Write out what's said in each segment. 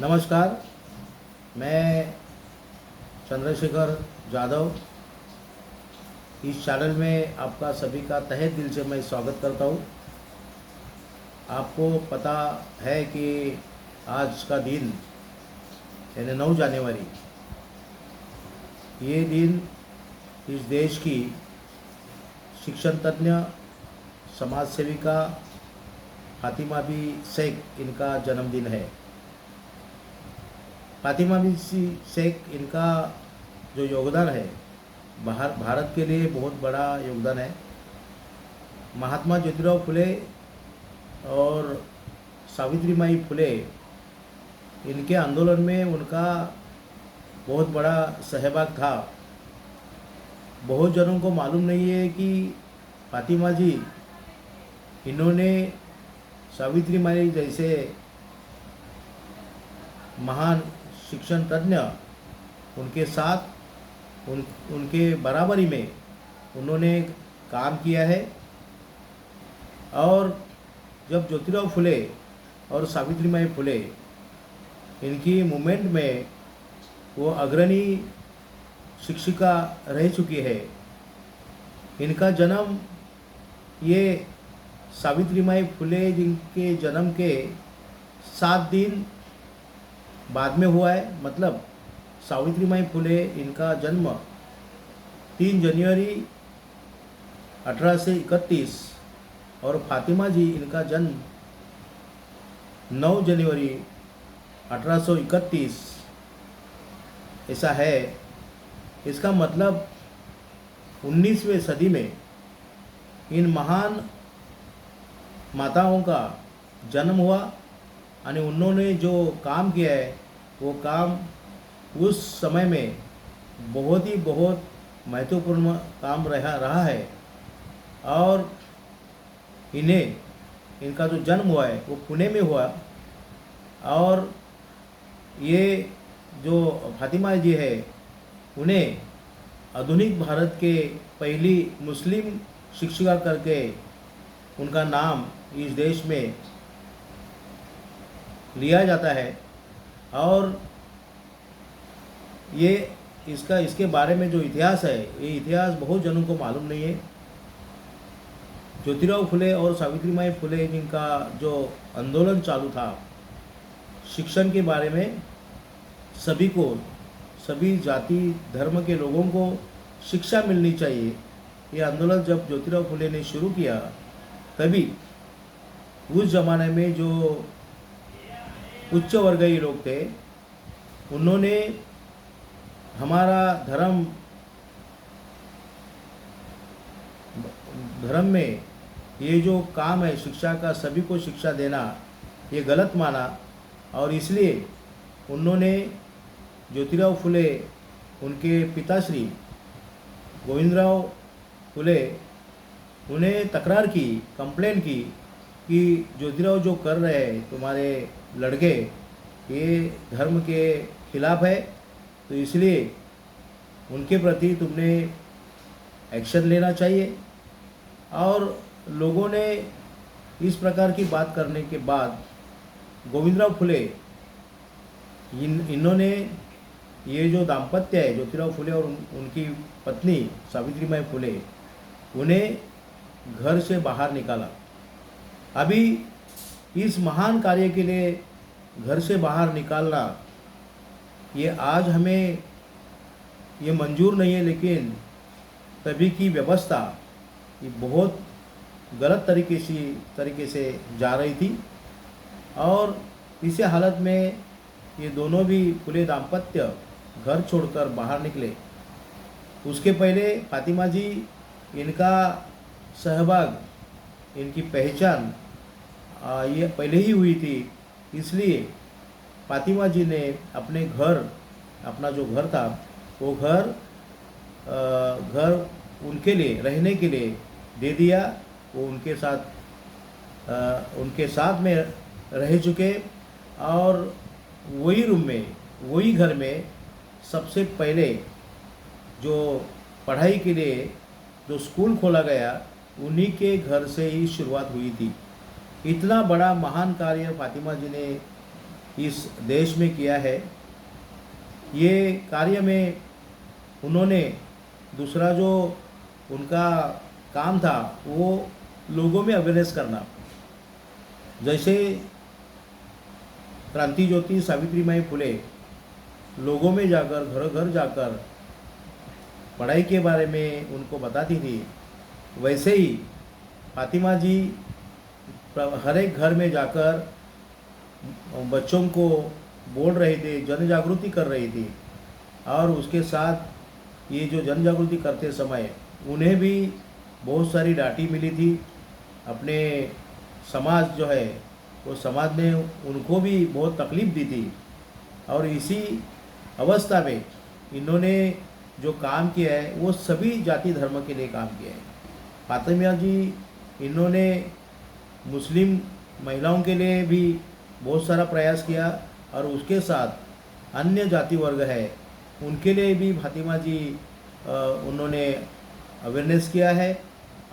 नमस्कार। मैं चंद्रशेखर जाधव इस चैनल में आपका सभी का तहे दिल से मैं स्वागत करता हूँ। आपको पता है कि आज का दिन यानी 9 जनवरी, ये दिन इस देश की शिक्षण तज्ञ समाज सेविका फातिमा बी शेख इनका जन्मदिन है। फातिमा बी शेख इनका जो योगदान है भारत के लिए बहुत बड़ा योगदान है। महात्मा ज्योतिराव फुले और सावित्रीबाई फुले इनके आंदोलन में उनका बहुत बड़ा सहभाग था। बहुत जनों को मालूम नहीं है कि फातिमा जी इन्होंने सावित्रीबाई जैसे महान शिक्षण तज्ञ उनके साथ उनके बराबरी में उन्होंने काम किया है। और जब ज्योतिराव फुले और सावित्रीबाई फुले इनकी मूवमेंट में वो अग्रणी शिक्षिका रह चुकी है, इनका जन्म ये सावित्रीबाई फुले जिनके जन्म के 7 दिन बाद में हुआ है। मतलब सावित्रीबाई फुले इनका जन्म 3 जनवरी 1831 और फातिमा जी इनका जन्म 9 जनवरी 1831 ऐसा है। इसका मतलब 19वीं सदी में इन महान माताओं का जन्म हुआ और उन्होंने जो काम किया है वो काम उस समय में बहुत महत्वपूर्ण काम रहा है। और इनका जो जन्म हुआ है वो पुणे में हुआ। और ये जो फातिमा जी है उन्हें आधुनिक भारत के पहली मुस्लिम शिक्षिका करके उनका नाम इस देश में लिया जाता है। और ये इसके बारे में जो इतिहास है, ये इतिहास बहुत जनों को मालूम नहीं है। ज्योतिराव फुले और सावित्रीबाई फुले जिनका जो आंदोलन चालू था शिक्षण के बारे में, सभी जाति धर्म के लोगों को शिक्षा मिलनी चाहिए, ये आंदोलन जब ज्योतिराव फुले ने शुरू किया तभी उस ज़माने में जो उच्च वर्गीय लोग थे उन्होंने हमारा धर्म में ये जो काम है शिक्षा का, सभी को शिक्षा देना, ये गलत माना। और इसलिए उन्होंने ज्योतिराव फुले उनके पिताश्री गोविंदराव फुले उन्हें तकरार की, कंप्लेन की कि ज्योतिराव जो कर रहे हैं तुम्हारे लड़के ये धर्म के खिलाफ है, तो इसलिए उनके प्रति तुमने एक्शन लेना चाहिए। और लोगों ने इस प्रकार की बात करने के बाद गोविंदराव फुले इन्होंने ये जो दाम्पत्य है ज्योतिराव फुले और उनकी पत्नी सावित्रीबाई फुले, उन्हें घर से बाहर निकाला। अभी इस महान कार्य के लिए घर से बाहर निकालना ये आज हमें ये मंजूर नहीं है, लेकिन तभी की व्यवस्था ये बहुत गलत तरीके से जा रही थी। और इसी हालत में ये दोनों भी फुले दाम्पत्य घर छोड़कर बाहर निकले। उसके पहले फातिमा जी इनका सहभाग, इनकी पहचान ये पहले ही हुई थी। इसलिए फातिमा जी ने अपना जो घर था वो घर उनके लिए रहने के लिए दे दिया। वो उनके साथ में रह चुके। और वही रूम में, वही घर में सबसे पहले जो पढ़ाई के लिए जो स्कूल खोला गया उन्हीं के घर से ही शुरुआत हुई थी। इतना बड़ा महान कार्य फातिमा जी ने इस देश में किया है। ये कार्य में उन्होंने दूसरा जो उनका काम था वो लोगों में अवेयरनेस करना। जैसे क्रांति ज्योति सावित्रीबाई फुले लोगों में जाकर घर घर जाकर पढ़ाई के बारे में उनको बताती थी, वैसे ही फातिमा जी हर एक घर में जाकर बच्चों को बोल रहे थे, जन जागृति कर रही थी। और उसके साथ ये जो जन जागृति करते समय उन्हें भी बहुत सारी डांटी मिली थी। अपने समाज जो है वो समाज ने उनको भी बहुत तकलीफ़ दी थी। और इसी अवस्था में इन्होंने जो काम किया है वो सभी जाति धर्म के लिए काम किया है। फातिमा जी इन्होंने मुस्लिम महिलाओं के लिए भी बहुत सारा प्रयास किया और उसके साथ अन्य जाति वर्ग है उनके लिए भी फातिमा जी उन्होंने अवेयरनेस किया है।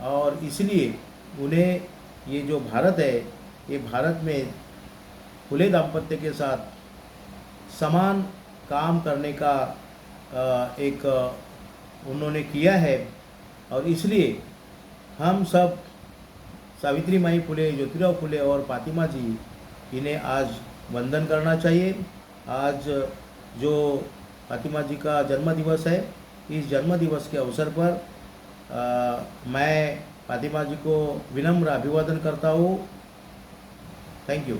और इसलिए उन्हें ये जो भारत है ये भारत में खुले दाम्पत्य के साथ समान काम करने का एक उन्होंने किया है। और इसलिए हम सब सावित्री माई फुले, ज्योतिराव फुले और फातिमा जी इन्हें आज वंदन करना चाहिए। आज जो फातिमा जी का जन्म दिवस है, इस जन्म दिवस के अवसर पर मैं फातिमा जी को विनम्र अभिवादन करता हूँ। Thank you.